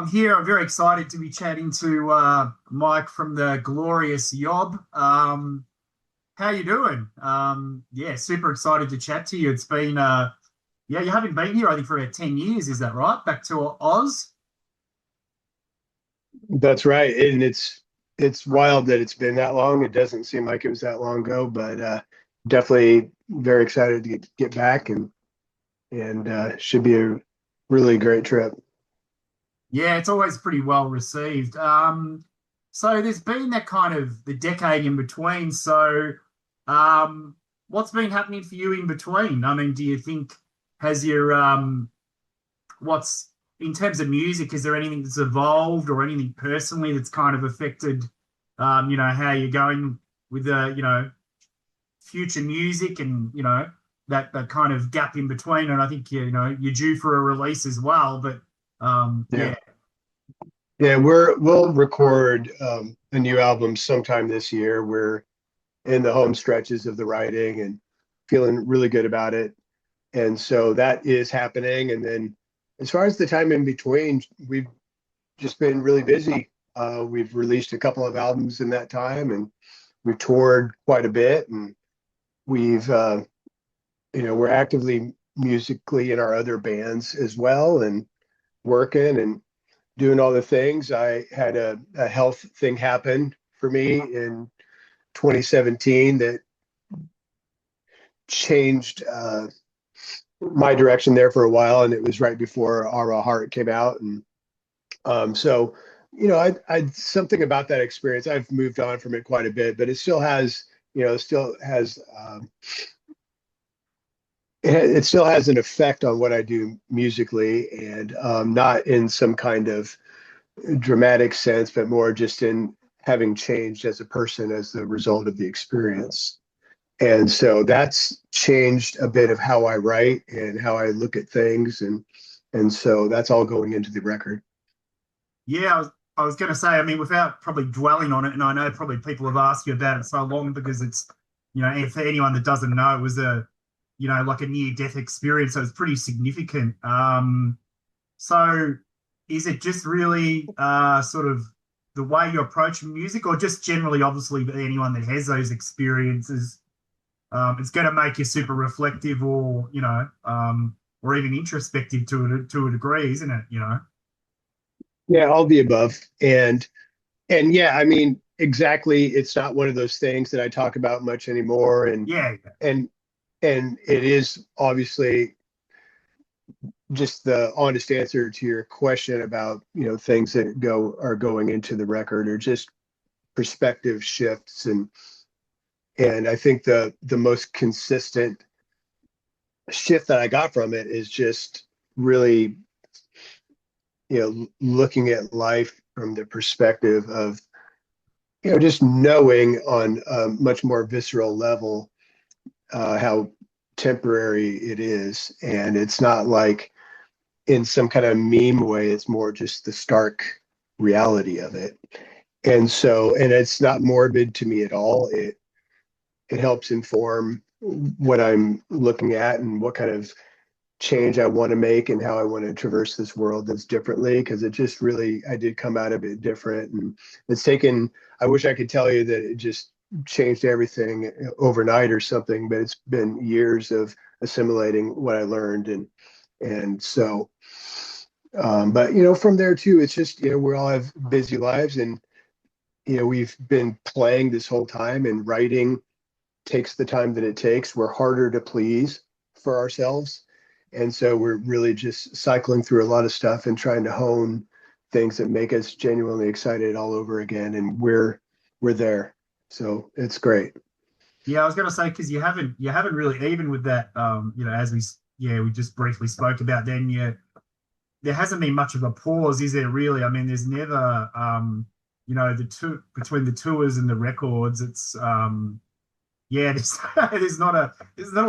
I'm here. I'm very excited to be chatting to Mike from the glorious Yob. How you doing? Yeah, super excited to chat to you. It's been yeah, you haven't been here, I think, for about 10 years, is that right? Back to Oz? That's right. And it's wild that it's been that long. It doesn't seem like it was that long ago, but definitely very excited to get back and should be a really great trip. Yeah, it's always pretty well received. So there's been that kind of the decade in between. So what's been happening for you in between? I mean, do you think has your what's in terms of music, is there anything that's evolved or anything personally that's kind of affected, how you're going with the, future music and, that kind of gap in between. And I think, you're due for a release as well. But Yeah. yeah, Yeah, we'll record a new album sometime this year. We're in the home stretches of the writing and feeling really good about it. And so that is happening. And then as far as the time in between, we've just been really busy. We've released a couple of albums in that time, and we've toured quite a bit, and we've we're actively musically in our other bands as well, and working and doing all the things. I had a health thing happen for me in 2017 that changed my direction there for a while, and it was right before Our Heart came out, and so, I something about that experience. I've moved on from it quite a bit, but it still has, still has, it still has an effect on what I do musically, and not in some kind of dramatic sense, but more just in having changed as a person as the result of the experience. And so that's changed a bit of how I write and how I look at things, and so that's all going into the record. yeah, I was going to say, I mean, without probably dwelling on it, and I know probably people have asked you about it so long because it's, and for anyone that doesn't know, it was like a near death experience. So it's pretty significant. So is it just really sort of the way you approach music, or just generally, obviously, for anyone that has those experiences, it's going to make you super reflective or even introspective to a degree, isn't it? Yeah, all the above. And yeah, I mean, exactly, it's not one of those things that I talk about much anymore. Yeah, And and it is obviously just the honest answer to your question about, things that are going into the record, or just perspective shifts. And I think the most consistent shift that I got from it is just really, looking at life from the perspective of, just knowing on a much more visceral level how temporary it is. And it's not like in some kind of meme way, it's more just the stark reality of it. And so, and it's not morbid to me at all. It helps inform what I'm looking at and what kind of change I want to make and how I want to traverse this world that's differently, because it just really, I did come out of it different. And it's taken, I wish I could tell you that it just changed everything overnight or something, but it's been years of assimilating what I learned. And so, but from there too, it's just, we all have busy lives, and, we've been playing this whole time, and writing takes the time that it takes. We're harder to please for ourselves. And so we're really just cycling through a lot of stuff and trying to hone things that make us genuinely excited all over again. And we're there. So it's great. yeah. I was going to say because you haven't really, even with that, as we just briefly spoke about. Then there hasn't been much of a pause, is there really? I mean, there's never, the two between the tours and the records. It's yeah, there's not a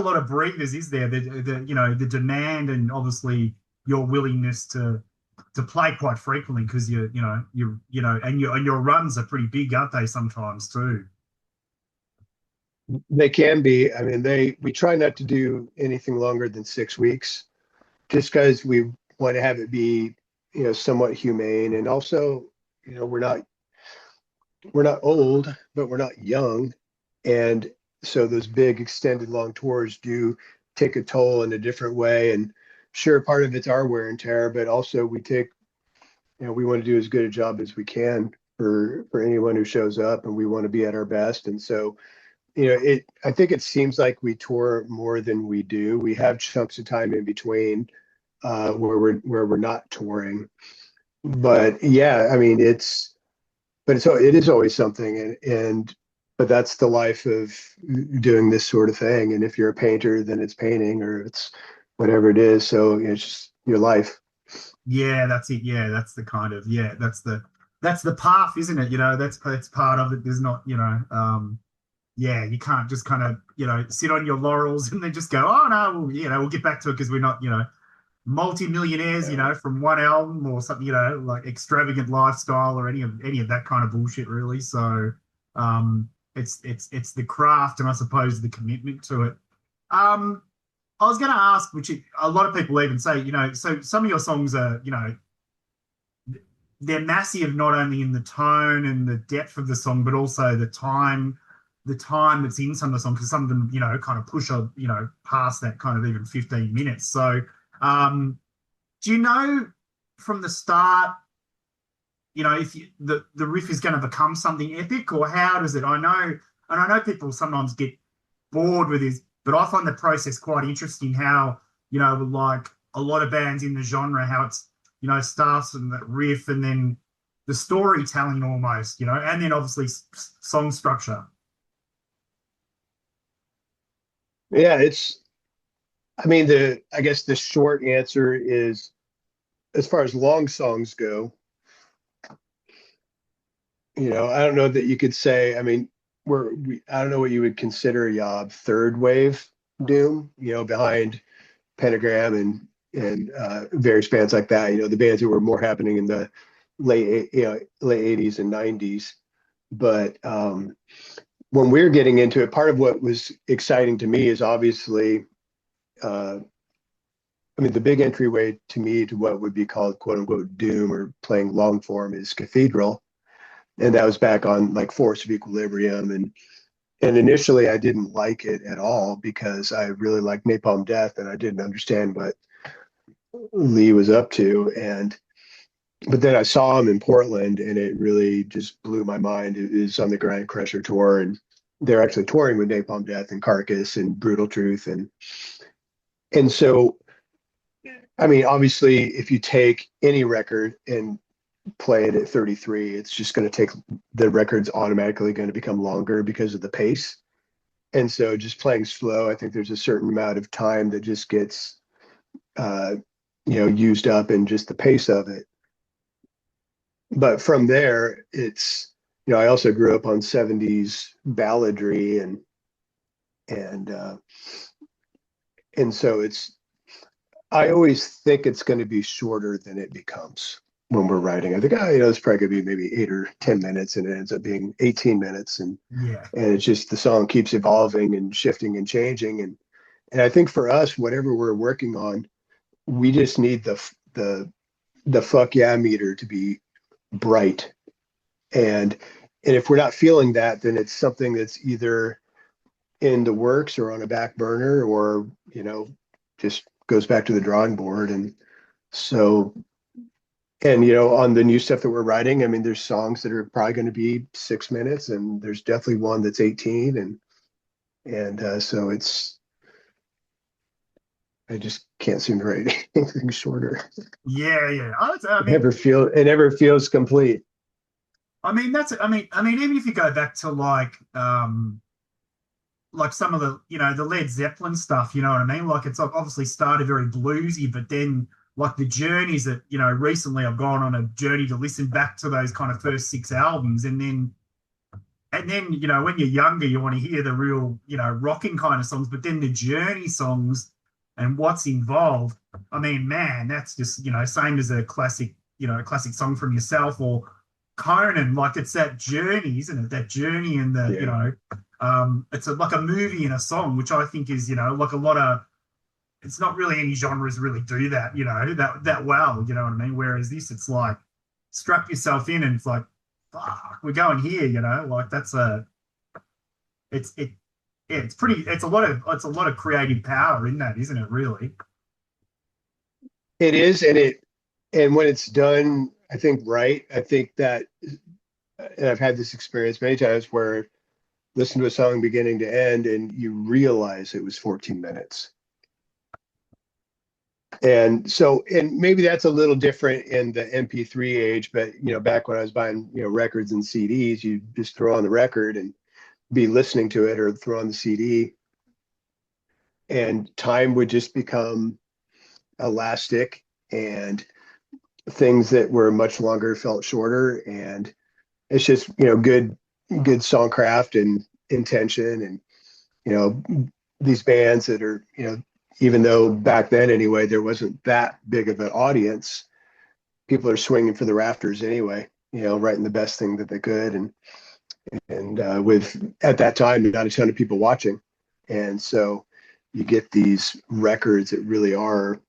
lot of breathers, is there? The demand, and obviously your willingness to play quite frequently, because and your runs are pretty big, aren't they? Sometimes too. They can be. I mean, we try not to do anything longer than 6 weeks, just because we want to have it be somewhat humane, and also, we're not old, but we're not young. And so those big extended long tours do take a toll in a different way. And sure, part of it's our wear and tear, but also we want to do as good a job as we can for anyone who shows up, and we want to be at our best. And so, I think it seems like we tour more than we do. We have chunks of time in between where we're not touring. But yeah, I mean, it is always something, but that's the life of doing this sort of thing. And if you're a painter, then it's painting, or it's whatever it is. So it's just your life. Yeah, that's it. Yeah, that's the kind of that's the path, isn't it? That's part of it. There's not, yeah, you can't just kind of, sit on your laurels and then just go, oh no, we'll get back to it because we're not, multi-millionaires, Yeah. from one album or something, like extravagant lifestyle or any of that kind of bullshit, really. So, it's the craft and I suppose the commitment to it. Um, I was going to ask, which a lot of people even say, so some of your songs are, they're massive not only in the tone and the depth of the song, but also the time that's in some of the songs, because some of them, kind of push past that kind of even 15 minutes. So, do you know from the start, if the riff is going to become something epic, or how does it? I know people sometimes get bored with this, but I find the process quite interesting. How like a lot of bands in the genre, how it's starts and that riff, and then the storytelling almost, and then obviously song structure. Yeah, I mean, I guess the short answer is, as far as long songs go, I don't know that you could say, I mean, I don't know what you would consider, Yob, third wave doom, behind Pentagram and various bands like that, the bands that were more happening in the late 80s and 90s. But when we're getting into it, part of what was exciting to me is obviously, uh, I mean, the big entryway to me to what would be called quote unquote doom or playing long form is Cathedral. And that was back on like Force of Equilibrium. And initially I didn't like it at all because I really liked Napalm Death and I didn't understand what Lee was up to. But then I saw him in Portland and it really just blew my mind. It is on the Grind Crusher tour, and they're actually touring with Napalm Death and Carcass and Brutal Truth. And so, I mean, obviously, if you take any record and play it at 33, it's just going to take, the record's automatically going to become longer because of the pace. And so just playing slow, I think there's a certain amount of time that just gets, uh, used up in just the pace of it. But from there, I also grew up on 70s balladry and and so I always think it's going to be shorter than it becomes when we're writing. I think, it's probably going to be maybe 8 or 10 minutes, and it ends up being 18 minutes. Yeah. And it's just the song keeps evolving and shifting and changing. And I think for us, whatever we're working on, we just need the fuck yeah meter to be bright. And if we're not feeling that, then it's something that's either in the works or on a back burner, or, just goes back to the drawing board. And so, and on the new stuff that we're writing, I mean, there's songs that are probably going to be 6 minutes, and there's definitely one that's 18. And so I just can't seem to write anything shorter. Yeah, yeah. I mean, It never feels complete. even if you go back to like some of the Led Zeppelin stuff, you know what I mean? Like it's obviously started very bluesy, but then like the journeys that, recently I've gone on a journey to listen back to those kind of first six albums, and then when you're younger you want to hear the real, rocking kind of songs, but then the journey songs and what's involved, I mean, man, that's just, same as a classic song from yourself or Conan. Like it's that journey, isn't it? That journey and the, Yeah. it's like a movie and a song, which I think is, like a lot of it's not really any genres really do that, that well, you know what I mean? Whereas this, it's like strap yourself in and it's like, fuck, we're going here, like that's it's it yeah, it's pretty it's a lot of creative power in that, isn't it, really? It is, and when it's done, I think right. I think that, and I've had this experience many times where listen to a song beginning to end and you realize it was 14 minutes. And so, and maybe that's a little different in the MP3 age, but back when I was buying, records and CDs, you just throw on the record and be listening to it, or throw on the CD, and time would just become elastic, and things that were much longer felt shorter. And it's just, good songcraft and intention. And, these bands that are, even though back then anyway, there wasn't that big of an audience, people are swinging for the rafters anyway, writing the best thing that they could. And with, at that time, not a ton of people watching. And so you get these records that really are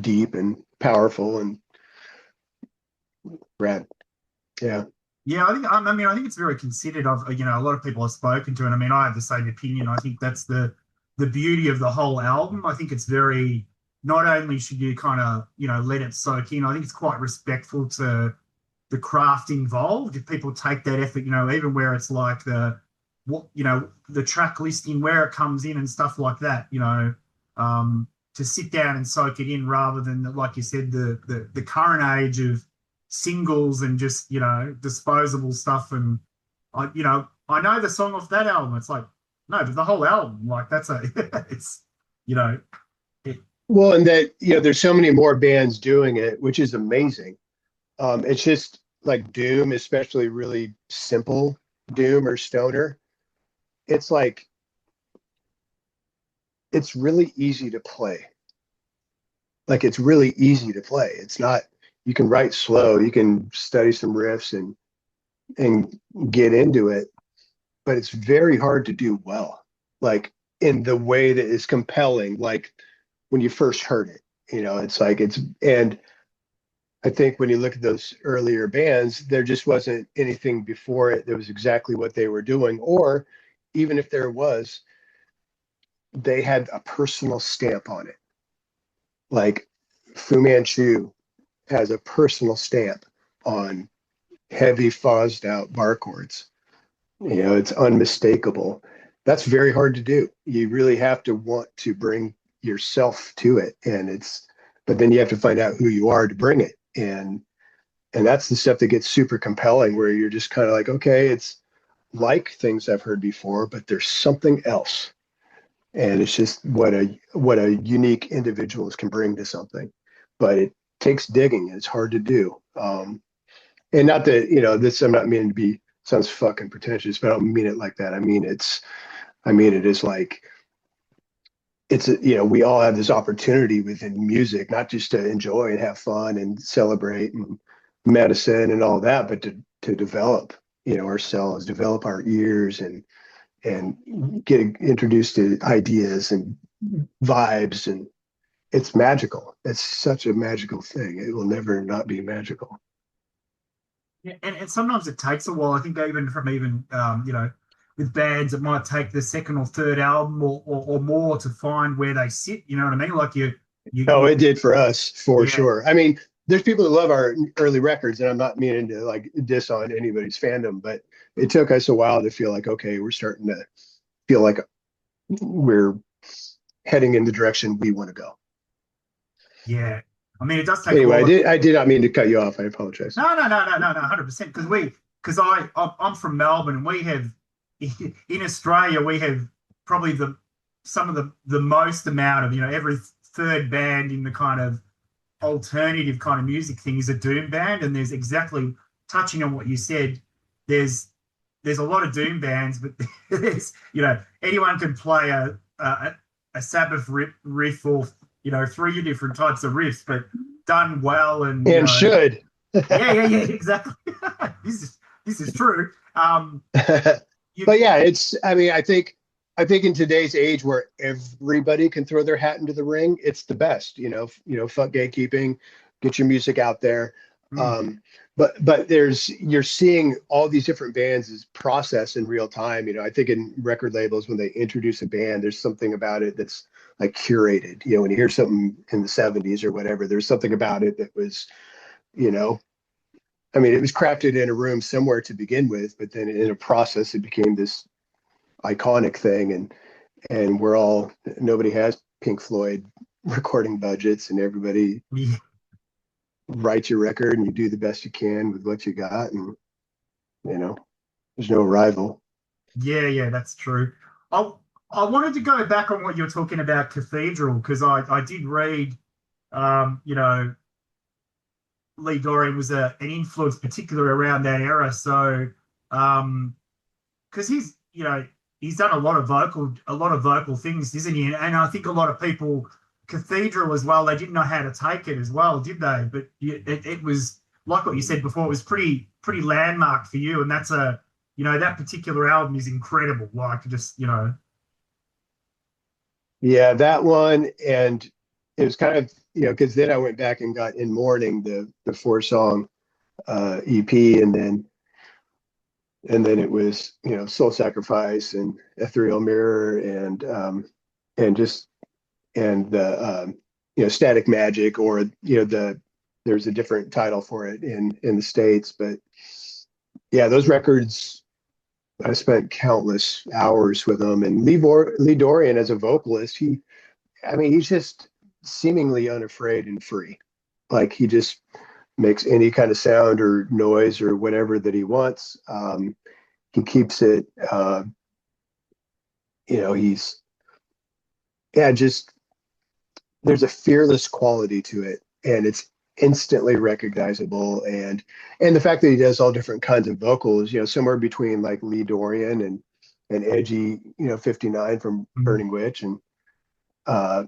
deep and powerful and rad. Yeah. Yeah, I think it's very considered of, a lot of people I've spoken to, and I mean, I have the same opinion. I think that's the beauty of the whole album. I think it's very, not only should you kind of, let it soak in, I think it's quite respectful to the craft involved. If people take that effort, even where it's like the track listing, where it comes in and stuff like that, to sit down and soak it in, rather than, like you said, the current age of singles and just, disposable stuff. And I know the song off that album. It's like, no, but the whole album, like that's it's, it, Well, and that, there's so many more bands doing it, which is amazing. It's just like Doom, especially really simple Doom or Stoner. It's like, it's really easy to play. Like, it's really easy to play. It's not, you can write slow, you can study some riffs and get into it, but it's very hard to do well, like in the way that is compelling, like when you first heard it. It's like, and I think when you look at those earlier bands, there just wasn't anything before it that was exactly what they were doing. Or even if there was, they had a personal stamp on it. Like Fu Manchu has a personal stamp on heavy fuzzed out bar chords. It's unmistakable. That's very hard to do. You really have to want to bring yourself to it. But then you have to find out who you are to bring it. And that's the stuff that gets super compelling, where you're just kind of like, okay, it's like things I've heard before, but there's something else. And it's just what a unique individuals can bring to something. But it takes digging, and it's hard to do. And not that, this, I'm not meaning to be, sounds fucking pretentious, but I don't mean it like that. I mean it is like, we all have this opportunity within music, not just to enjoy and have fun and celebrate and medicine and all that, but to develop, ourselves, develop our ears, and get introduced to ideas and vibes. And it's magical. It's such a magical thing. It will never not be magical. Yeah, and sometimes it takes a while. I think even from with bands, it might take the second or third album or more to find where they sit. You know what I mean? Like Oh, it did for us, for yeah, sure. I mean, there's people that love our early records, and I'm not meaning to like diss on anybody's fandom, but it took us a while to feel like, okay, we're starting to feel like we're heading in the direction we want to go. yeah. I mean, it does take a Anyway, while. I did not mean to cut you off. I apologize. No, 100%. Because I'm from Melbourne, and we have in Australia we have probably some of the most amount of, every third band in the kind of alternative kind of music thing is a doom band. And there's, exactly touching on what you said, there's a lot of doom bands, but there's, anyone can play a Sabbath riff, or three different types of riffs, but done well. And Should. yeah, exactly. this is true. But yeah, I mean, I think I think in today's age where everybody can throw their hat into the ring, it's the best. Fuck gatekeeping, get your music out there. Mm. Um, but you're seeing all these different bands as process in real time. I think in record labels when they introduce a band, there's something about it that's like curated. When you hear something in the '70s or whatever, there's something about it that was, you know, I mean, it was crafted in a room somewhere to begin with, but then in a process, it became this iconic thing. And nobody has Pink Floyd recording budgets, and everybody Yeah, writes your record and you do the best you can with what you got. And, you know, there's no rival. yeah, that's true. I I wanted to go back on what you're talking about Cathedral because I did read, you know, Lee Dorian was an influence, particularly around that era. So, because he's done a lot of vocal things, isn't he? And I think a lot of people, Cathedral as well, they didn't know how to take it as well, did they? But it was like what you said before. It was pretty landmark for you, and that's that particular album is incredible. Like just Yeah, that one. And it was kind of, because then I went back and got In Mourning, the 4 song EP, and then it was, Soul Sacrifice and Ethereal Mirror and just and the Static Magic, or there's a different title for it in the States. But yeah, those records, I spent countless hours with them. And Lee Dorian as a vocalist, he's just seemingly unafraid and free. Like he just makes any kind of sound or noise or whatever that he wants. He keeps it, he's, yeah, just there's a fearless quality to it, and it's instantly recognizable. And the fact that he does all different kinds of vocals, somewhere between like Lee Dorian and edgy, 59 from Burning Witch, and uh,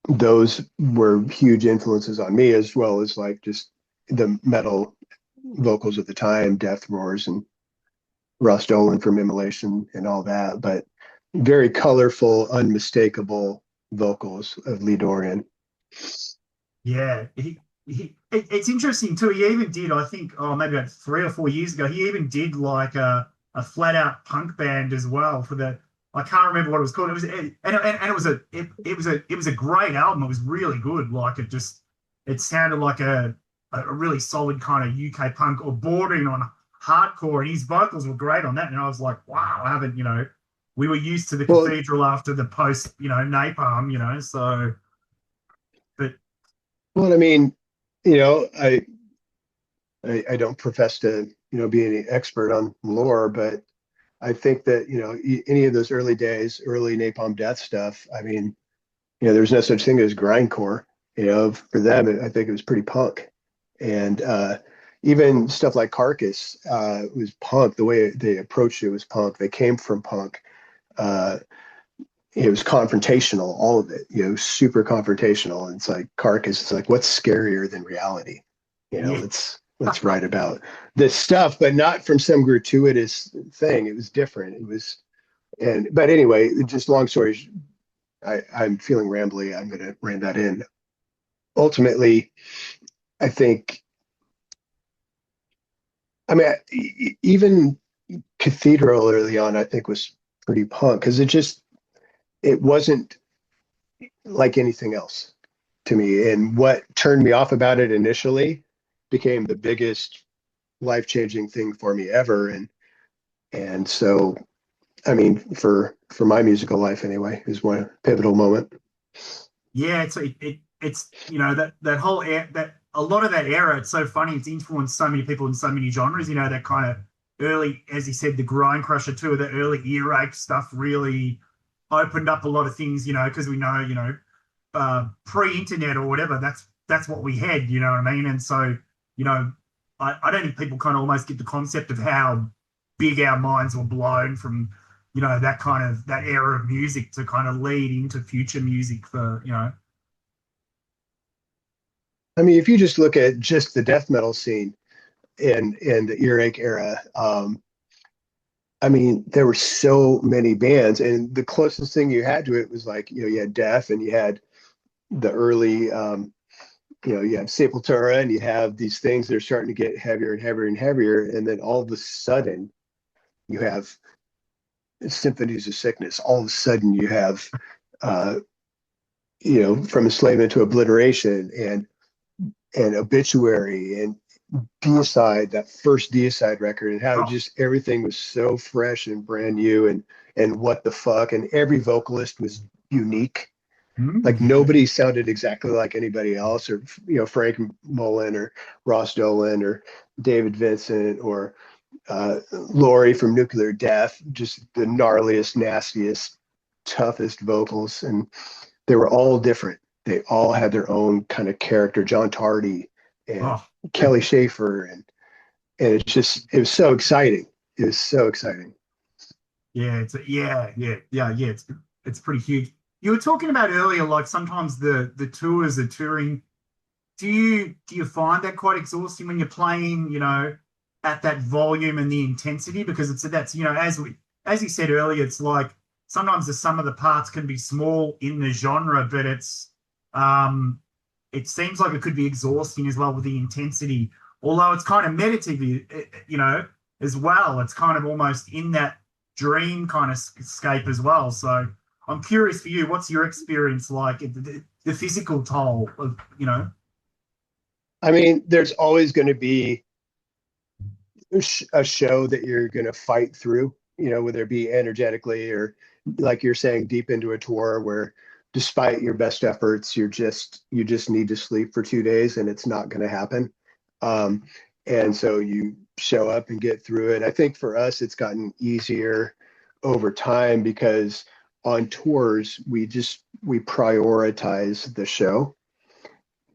those were huge influences on me, as well as like just the metal vocals at the time, Death Roars and Ross Dolan from Immolation and all that. But very colorful, unmistakable vocals of Lee Dorian. yeah. It's interesting too. He even did, I think, maybe about 3 or 4 years ago, he even did like a flat out punk band as well for the. I can't remember what it was called. It was and it was a great album. It was really good. Like it sounded like a really solid kind of UK punk or bordering on hardcore. And his vocals were great on that. And I was like, wow, I haven't, we were used to the Well, Cathedral after the post, Napalm, so but well, I mean, you know, I don't profess to, be any expert on lore, but I think that, any of those early days, early Napalm Death stuff, I mean, there's no such thing as grindcore. For them, I think it was pretty punk. And even stuff like Carcass was punk. The way they approached it was punk. They came from punk. Uh, it was confrontational, all of it, super confrontational. And it's like Carcass, it's like, what's scarier than reality? yeah. Let's write about this stuff, but not from some gratuitous thing. It was different. But anyway, just long story. I'm feeling rambly. I'm going to ram that in. Ultimately, I think, I mean, even Cathedral early on, I think was pretty punk because it wasn't like anything else to me. And what turned me off about it initially became the biggest life-changing thing for me ever. And so, I mean, for my musical life anyway, is one pivotal moment. Yeah, it's that whole that a lot of that era. It's so funny. It's influenced so many people in so many genres. That kind of early, as he said, the grind crusher too. The early earache stuff really opened up a lot of things. Because we know pre-internet or whatever. That's what we had. You know what I mean? And so I don't think people kind of almost get the concept of how big our minds were blown from that kind of that era of music to kind of lead into future music for. I mean, if you just look at just the death metal scene in the earache era, I mean, there were so many bands, and the closest thing you had to it was like, you had Death, and you had the early, you have Sepultura, and you have these things that are starting to get heavier and heavier and heavier, and then all of a sudden you have Symphonies of Sickness. All of a sudden you have, uh, From Enslavement to Obliteration, and Obituary, and Deicide, that first Deicide record, and how Oh, just everything was so fresh and brand new, and what the fuck, and every vocalist was unique. Like yeah. nobody sounded exactly like anybody else, or Frank Mullen or Ross Dolan or David Vincent or Laurie from Nuclear Death, just the gnarliest, nastiest, toughest vocals, and they were all different. They all had their own kind of character. John Tardy and Oh, Kelly Schaefer, and it was so exciting. It was so exciting. yeah, yeah. It's pretty huge. You were talking about earlier, like sometimes the tours are touring. Do you find that quite exhausting when you're playing, at that volume and the intensity? Because that's, as you said earlier, it's like sometimes the sum of the parts can be small in the genre, but um it seems like it could be exhausting as well with the intensity. Although it's kind of meditative, as well. It's kind of almost in that dream kind of scape as well. So I'm curious for you, what's your experience like, the physical toll of, I mean, there's always going to be a show that you're going to fight through, whether it be energetically or, like you're saying, deep into a tour where despite your best efforts, you just need to sleep for 2 days and it's not going to happen. Um, and so you show up and get through it. I think for us, it's gotten easier over time because on tours, we prioritize the show.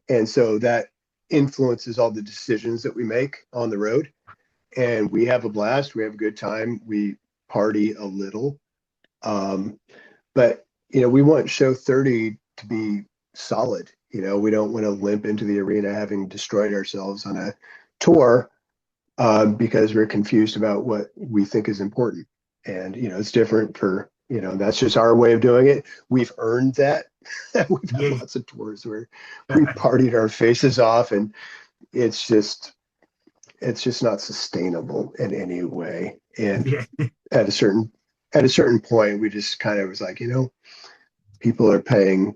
And so that influences all the decisions that we make on the road, and we have a blast. We have a good time. We party a little, but we want show 30 to be solid. We don't want to limp into the arena having destroyed ourselves on a tour because we're confused about what we think is important. And it's different for that's just our way of doing it. We've earned that. We've had yeah. lots of tours where we partied our faces off, and it's just it's just not sustainable in any way. And Yeah, at a certain at a certain point, we just kind of was like, people are paying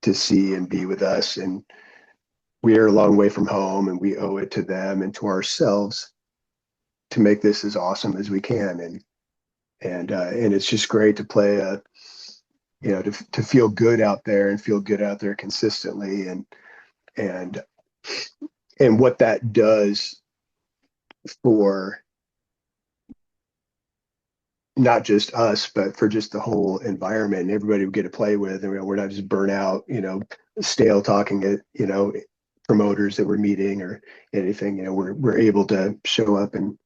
to see and be with us, and we are a long way from home, and we owe it to them and to ourselves to make this as awesome as we can. And it's just great to play to feel good out there and feel good out there consistently, and and what that does for not just us, but for just the whole environment and everybody we get to play with. And we're not just burnt out, stale talking at, promoters that we're meeting or anything. We're able to show up and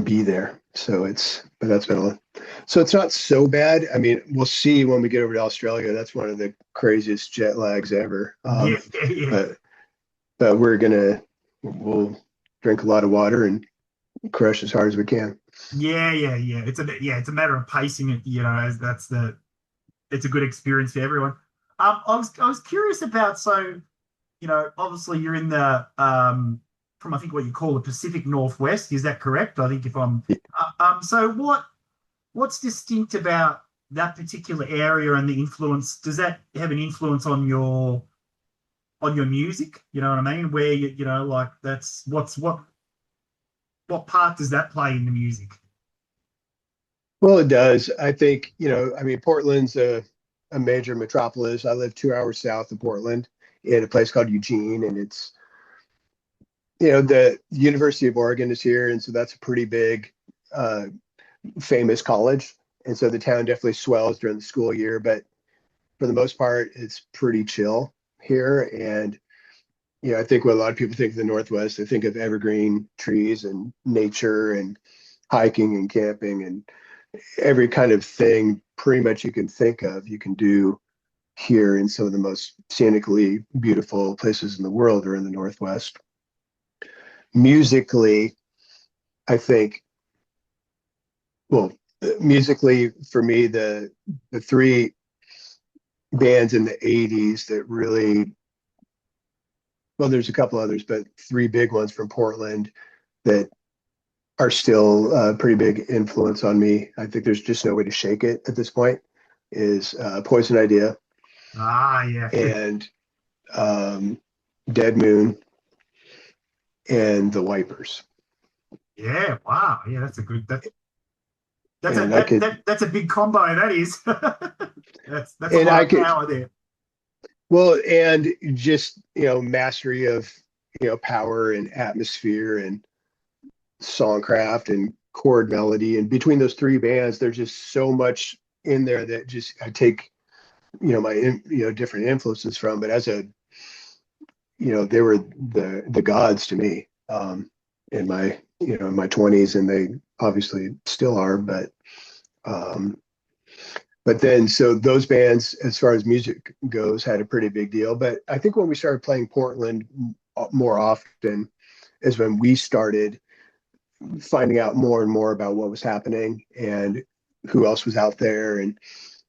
be there. But that's been a lot. So it's not so bad. I mean, we'll see when we get over to Australia. That's one of the craziest jet lags ever. yeah, yeah, But we'll drink a lot of water and crush as hard as we can. yeah. It's a matter of pacing it, as it's a good experience for everyone. I was curious about, so, obviously you're in the from, I think, what you call the Pacific Northwest. Is that correct? I think if I'm so what's distinct about that particular area and the influence? Does that have an influence on your music? You know what I mean? Where like that's what part does that play in the music? Well, it does. I think, I mean, Portland's a major metropolis. I live 2 hours south of Portland in a place called Eugene, and the University of Oregon is here. And so that's a pretty big, uh, famous college. And so the town definitely swells during the school year, but for the most part, it's pretty chill here. And, I think what a lot of people think of the Northwest, they think of evergreen trees and nature and hiking and camping and every kind of thing pretty much you can think of, you can do here in some of the most scenically beautiful places in the world are in the Northwest. Musically, I think well, musically for me, the three bands in the 80s that really, well, there's a couple others, but three big ones from Portland that are still a pretty big influence on me. I think there's just no way to shake it at this point. Is Poison Idea Ah, yeah. and um, Dead Moon and The Wipers. Yeah, wow. Yeah, that's a good And I could, that's a big combo, that is. That's a and lot I of could, power there. well, and just, mastery of, power and atmosphere and songcraft and chord melody. And between those three bands, there's just so much in there that just I take, my, different influences from. But as a, they were the gods to me in my, in my 20s, and they obviously still are. Um, but then, so those bands, as far as music goes, had a pretty big deal. But I think when we started playing Portland more often is when we started finding out more and more about what was happening and who else was out there. And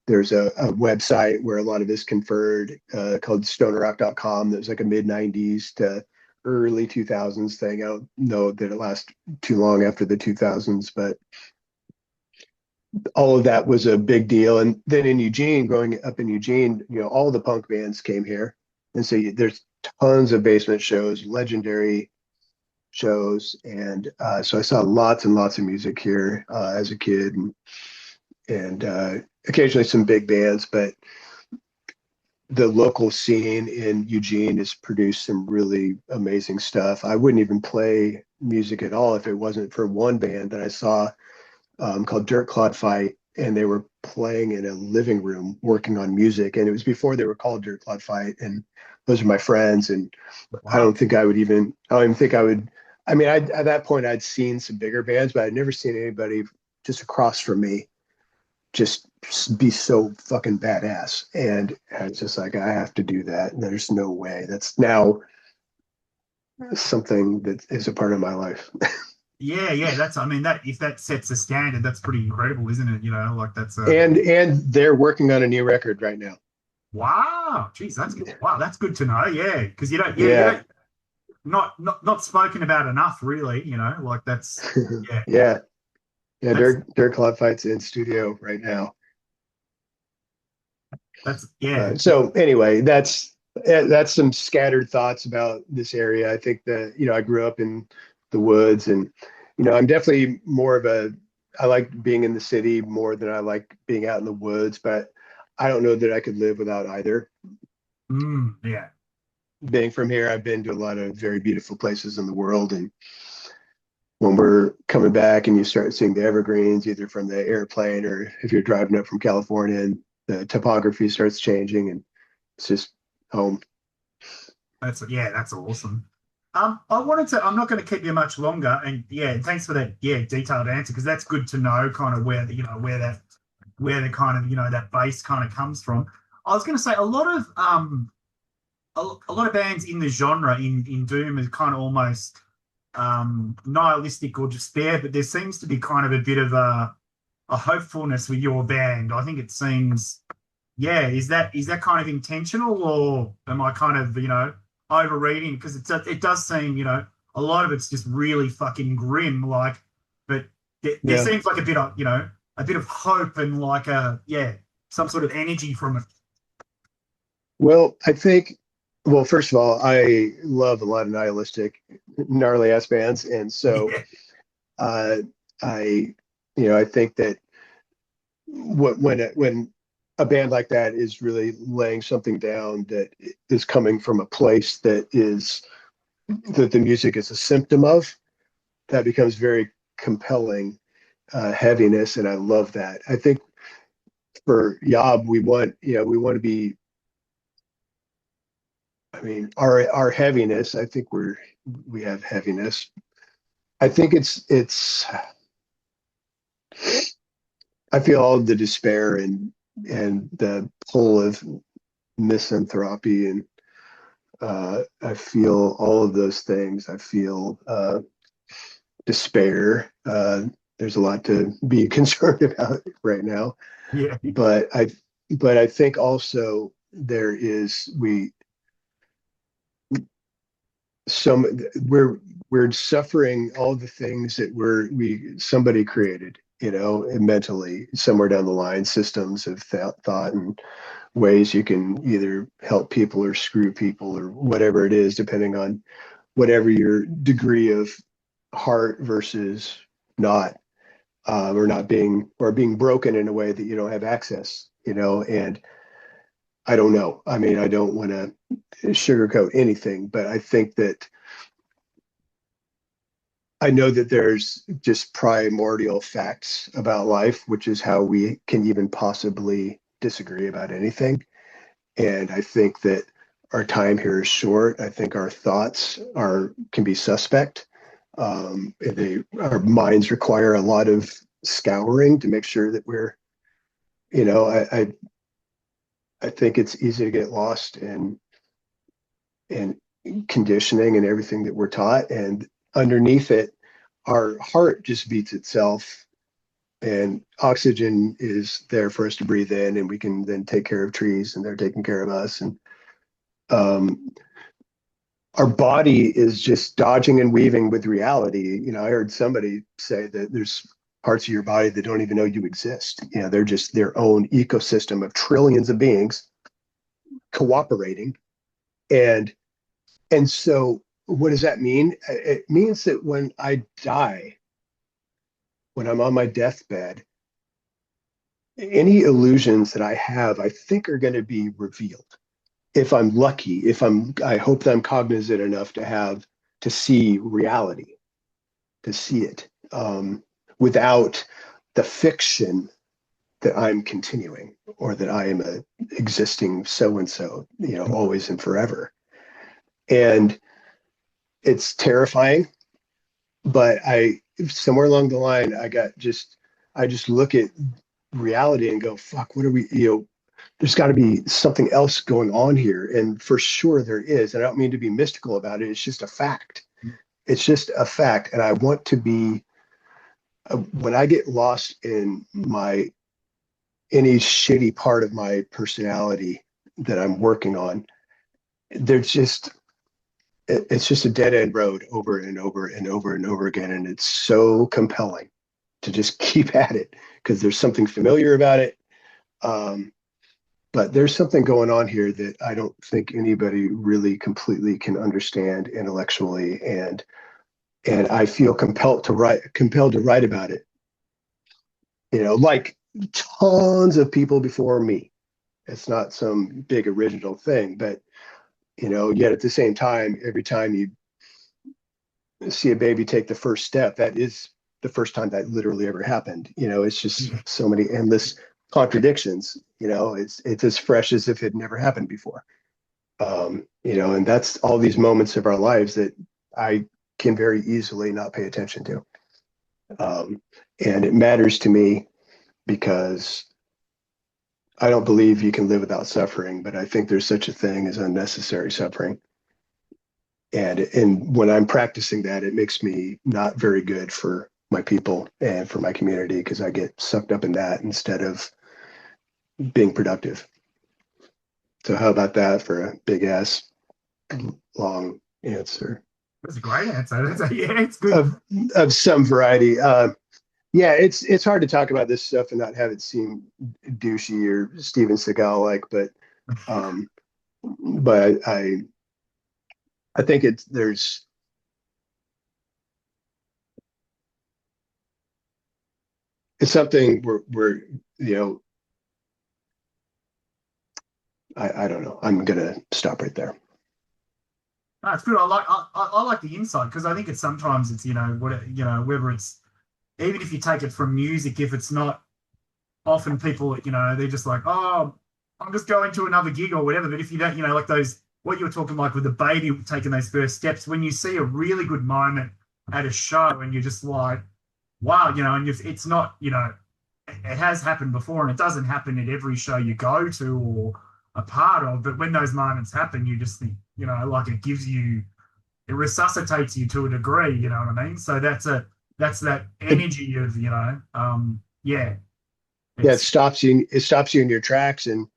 there's a website where a lot of this conferred called stonerrock.com. That was like a mid 90s to early 2000s thing. I don't know that it lasts too long after the 2000s, but all of that was a big deal. And then in Eugene, growing up in Eugene, all the punk bands came here. And so there's tons of basement shows, legendary shows. And so I saw lots and lots of music here as a kid, and occasionally some big bands, but the local scene in Eugene has produced some really amazing stuff. I wouldn't even play music at all if it wasn't for one band that I saw called Dirt Clod Fight, and they were playing in a living room working on music. And it was before they were called Dirt Clod Fight. And those are my friends. And Wow. I don't even think I would. I mean, at that point, I'd seen some bigger bands, but I'd never seen anybody just across from me just be so fucking badass. And it's just like, I have to do that. And there's no way. That's now something that is a part of my life. Yeah, yeah. That's I mean that if that sets a standard, that's pretty incredible, isn't it? Like that's a And they're working on a new record right now. wow. Geez, that's good. Wow, that's good to know. Yeah, because you Yeah. don't not spoken about enough, really. Like that's yeah, Yeah. Yeah. that's Dirk Club Fight's in studio right now. that's yeah, So anyway, that's some scattered thoughts about this area. I think that, I grew up in the woods, and, I'm definitely more of I like being in the city more than I like being out in the woods, but I don't know that I could live without either. yeah. Being from here, I've been to a lot of very beautiful places in the world. And when we're coming back and you start seeing the evergreens, either from the airplane or if you're driving up from California, and the topography starts changing, and it's just home. That's awesome. I wanted to. I'm not going to keep you much longer, and yeah, thanks for that. Yeah, detailed answer because that's good to know, kind of where where the kind of that base kind of comes from. I was going to say a lot of a lot of bands in the genre in doom is kind of almost nihilistic or despair, but there seems to be kind of a bit of a hopefulness with your band. I think it seems, yeah, is that kind of intentional, or am I kind of overreading? Because it does seem a lot of it's just really fucking grim, like, but there Yeah. seems like a bit of a bit of hope and like some sort of energy from it. Well, I think, well, first of all, I love a lot of nihilistic, gnarly ass bands. And so Yeah. uh, I, I think that when a band like that is really laying something down that is coming from a place that the music is a symptom of, that becomes very compelling heaviness, and I love that. I think for Yob, we want to be. I mean, our heaviness. I think we have heaviness. I think it's. I feel all the despair and the pull of misanthropy, and I feel all of those things. I feel despair. there's a lot to be concerned about right now. Yeah. But I think also there is some we're suffering all the things that somebody created, mentally somewhere down the line, systems of thought and ways you can either help people or screw people or whatever it is, depending on whatever your degree of heart versus not, or not being, or being broken in a way that you don't have access, and I don't know. I mean, I don't want to sugarcoat anything, but I think that I know that there's just primordial facts about life, which is how we can even possibly disagree about anything. And I think that our time here is short. I think our thoughts can be suspect. Our minds require a lot of scouring to make sure that we're, I think it's easy to get lost in conditioning and everything that we're taught. And underneath it, our heart just beats itself, and oxygen is there for us to breathe in, and we can then take care of trees and they're taking care of us. And our body is just dodging and weaving with reality. I heard somebody say that there's parts of your body that don't even know you exist. They're just their own ecosystem of trillions of beings cooperating. And so what does that mean? It means that when I die, when I'm on my deathbed, any illusions that I have, I think are going to be revealed. If I'm lucky, I hope that I'm cognizant enough to see reality, to see it, without the fiction that I'm continuing, or that I am a existing so-and-so, always and forever. And it's terrifying, but somewhere along the line, I just look at reality and go, fuck, what are we, there's got to be something else going on here. And for sure there is. And I don't mean to be mystical about it. It's just a fact. It's just a fact. And I want to be, when I get lost in any shitty part of my personality that I'm working on, it's just a dead end road over and over and over and over again. And it's so compelling to just keep at it because there's something familiar about it. But there's something going on here that I don't think anybody really completely can understand intellectually. And I feel compelled to write about it, like tons of people before me. It's not some big original thing, but yet at the same time, every time you see a baby take the first step, that is the first time that literally ever happened. It's just so many endless contradictions. It's as fresh as if it never happened before. And that's all these moments of our lives that I can very easily not pay attention to. And it matters to me because I don't believe you can live without suffering, but I think there's such a thing as unnecessary suffering. And when I'm practicing that, it makes me not very good for my people and for my community, because I get sucked up in that instead of being productive. So how about that for a big ass long answer? That's a great answer. Yeah, it's good. Of some variety. Yeah, it's hard to talk about this stuff and not have it seem douchey or Steven Seagal like, but I think there's it's something where I don't know. I'm gonna stop right there. No, it's good. I like the insight, because I think sometimes it's whether it's, even if you take it from music, if it's not, often people they're just like, oh, I'm just going to another gig or whatever. But if you don't, like those, what you were talking like with the baby taking those first steps, when you see a really good moment at a show and you're just like, wow, and it's not, it has happened before, and it doesn't happen at every show you go to or a part of. But when those moments happen, you just think, like it resuscitates you to a degree, you know what I mean? So that's that energy of, yeah. Yeah, it stops you. It stops you in your tracks, and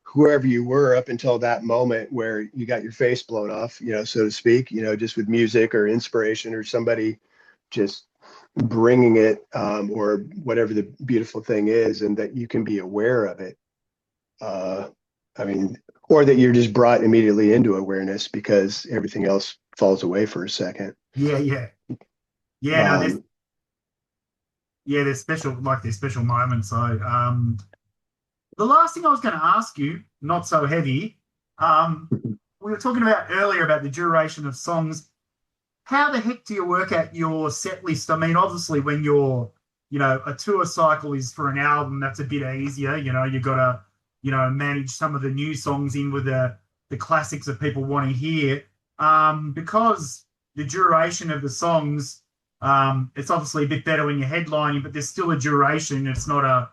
whoever you were up until that moment where you got your face blown off, so to speak, just with music or inspiration or somebody just bringing it, or whatever the beautiful thing is, and that you can be aware of it. I mean, or that you're just brought immediately into awareness because everything else falls away for a second. Yeah. No, there's special moments. So, the last thing I was going to ask you, not so heavy, we were talking about earlier about the duration of songs. How the heck do you work out your set list? I mean, obviously, when you're, a tour cycle is for an album, that's a bit easier. You've got to, manage some of the new songs in with the classics that people want to hear. Because the duration of the songs, it's obviously a bit better when you're headlining, but there's still a duration. It's not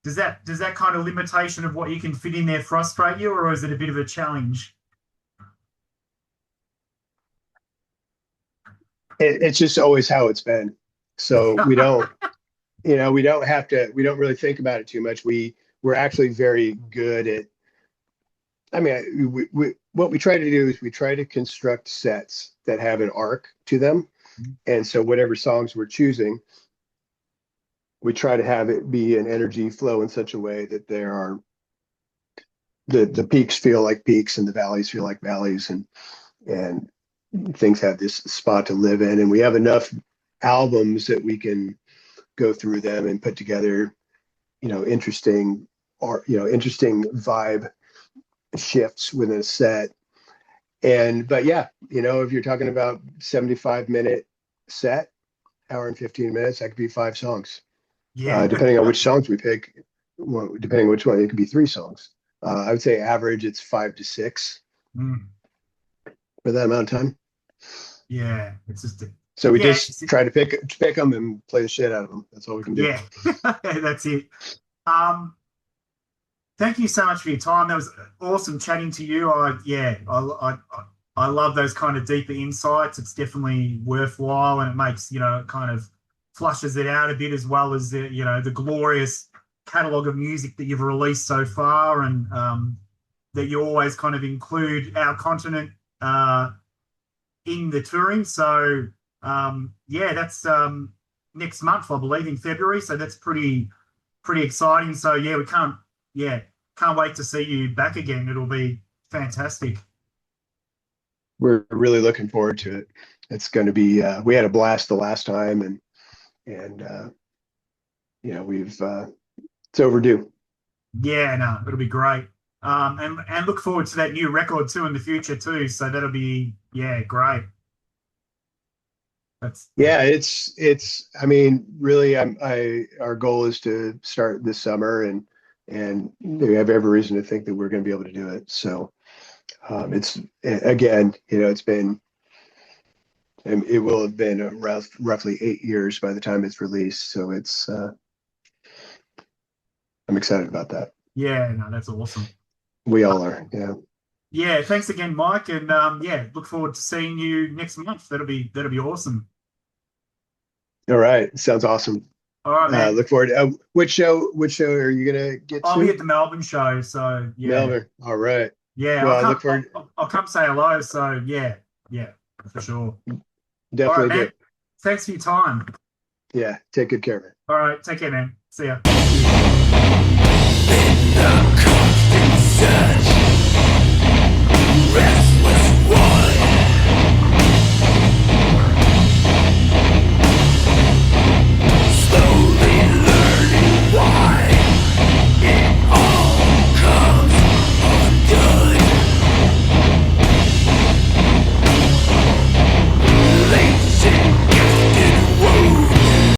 does that kind of limitation of what you can fit in there frustrate you, or is it a bit of a challenge? It's just always how it's been. So we don't, we don't really think about it too much. We're actually very good at, I mean, what we try to do is we try to construct sets that have an arc to them. And so whatever songs we're choosing, we try to have it be an energy flow in such a way that there are the peaks feel like peaks and the valleys feel like valleys, and things have this spot to live in. And we have enough albums that we can go through them and put together, interesting vibe shifts within a set. But yeah, if you're talking about 75-minute set, hour and 15 minutes, that could be 5 songs. Yeah. Depending on which songs we pick, depending on which one, it could be 3 songs. I would say average it's 5 to 6 for that amount of time. Yeah, it's just so we just try to pick them and play the shit out of them. That's all we can do. Yeah, that's it. Thank you so much for your time. That was awesome chatting to you. I love those kind of deeper insights. It's definitely worthwhile, and it makes, kind of flushes it out a bit, as well as the glorious catalogue of music that you've released so far, and that you always kind of include our continent in the touring. So that's next month, I believe, in February. So that's pretty exciting. So we can't wait to see you back again. It'll be fantastic. We're really looking forward to it. It's going to be, we had a blast the last time, and we've, it's overdue. Yeah, no, it'll be great. And look forward to that new record too in the future too. So that'll be, great. It's, I mean, really, our goal is to start this summer, and we have every reason to think that we're going to be able to do it. So, it's, again, it will have been roughly 8 years by the time it's released. So it's, I'm excited about that. Yeah, no, that's awesome. We all are. Yeah. Yeah. Thanks again, Mike. And look forward to seeing you next month. That'll be awesome. All right. Sounds awesome. All right, man. Look forward. Which show are you gonna get to? I'll be at the Melbourne show. So yeah. Melbourne. All right. Yeah. Well, I'll come say hello. So yeah, for sure. Definitely. All right, thanks for your time. Yeah. Take good care, man. All right. Take care, man. See ya.